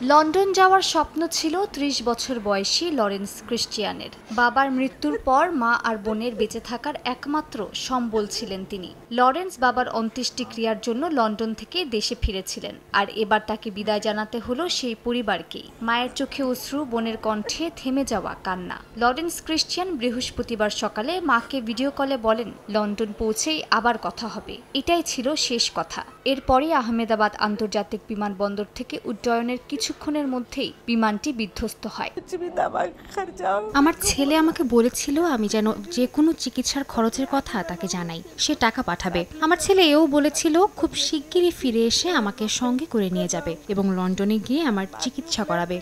London যাওয়ার স্বপ্ন ছিল ৩০ বছর বয়সী লরেন্স ক্রিশ্চিয়ানের। বাবার মৃত্যুর পর মা আর বোনের বেঁচে থাকার একমাত্র সম্বল ছিলেন তিনি। লরেন্স বাবার অন্ত্যেষ্টিক্রিয়ার জন্য লন্ডন থেকে দেশে ফিরেছিলেন, আর এবার তাকে বিদায় জানাতে হলো সেই পরিবারকেই। মায়ের চোখে অশ্রু, বোনের কণ্ঠে থেমে যাওয়া কান্না। লরেন্স ক্রিশ্চিয়ান বৃহস্পতিবার সকালে মাকে ভিডিও কলে বলেন, লন্ডন পৌঁছেই আবার কথা হবে, এটাই ছিল শেষ কথা। এরপরই আহমেদাবাদ আন্তর্জাতিক বিমানবন্দর থেকে উড্ডয়নের কিছুক্ষণের মধ্যেই বিমানটি বিধ্বস্ত হয়। আমার ছেলে আমাকে বলেছিল আমি যেন যে কোনো চিকিৎসার খরচের কথা তাকে জানাই, সে টাকা পাঠাবে। আমার ছেলে এও বলেছিল খুব শিগগিরই ফিরে এসে আমাকে সঙ্গে করে নিয়ে যাবে এবং লন্ডনে গিয়ে আমার চিকিৎসা করাবে।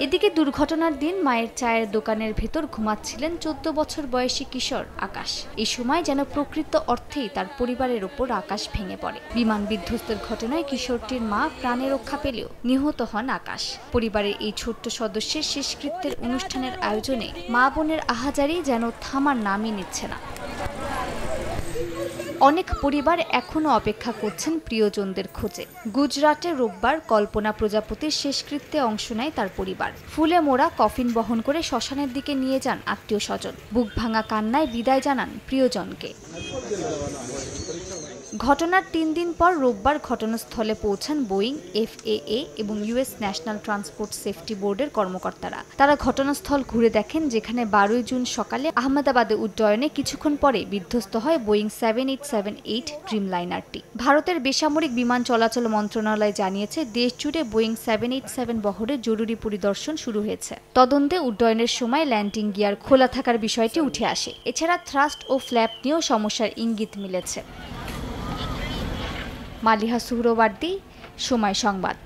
এদিকে দুর্ঘটনার দিন মায়ের চায়ের দোকানের ভেতর ঘুমাচ্ছিলেন ১৪ বছর বয়সী কিশোর আকাশ। এই সময় যেন প্রকৃত অর্থেই তার পরিবারের ওপর আকাশ ভেঙে পড়ে। বিমান বিধ্বস্তের ঘটনায় কিশোরটির মা প্রাণে রক্ষা পেলেও নিহত হন আকাশ। পরিবারের এই ছোট্ট সদস্যের শেষকৃত্যের অনুষ্ঠানের আয়োজনে মা বোনের আহাজারি যেন থামার নামই নিচ্ছে না। অনেক পরিবার এখনও অপেক্ষা করছেন প্রিয়জনদের খোঁজে। গুজরাটে রোববার কল্পনা প্রজাপতির শেষকৃত্যে অংশ নেয় তার পরিবার। ফুলে মোড়া কফিন বহন করে শ্মশানের দিকে নিয়ে যান আত্মীয় স্বজন। বুক ভাঙা কান্নায় বিদায় জানান প্রিয়জনকে। ঘটনার ৩ দিন পর রোববার ঘটনাস্থলে পৌঁছান বোয়িং, FAA এবং US ন্যাশনাল ট্রান্সপোর্ট সেফটি বোর্ডের কর্মকর্তারা। তারা ঘটনাস্থল ঘুরে দেখেন, যেখানে ১২ জুন সকালে আহমেদাবাদে উড্ডয়নে কিছুক্ষণ পরে বিধ্বস্ত হয় বোয়িং 7878 ড্রিমলাইনারটি। ভারতের বেসামরিক বিমান চলাচল মন্ত্রণালয় জানিয়েছে, দেশ জুড়ে বোয়িং 787 বহরের জরুরি পরিদর্শন শুরু হয়েছে। তদন্তে উড্ডয়নের সময় ল্যান্ডিং গিয়ার খোলা থাকার বিষয়টি উঠে আসে। এছাড়া থ্রাস্ট ও ফ্ল্যাপ নিয়েও সমস্যার ইঙ্গিত মিলেছে। মালিহা সুহরওয়ার্দী, সময় সংবাদ।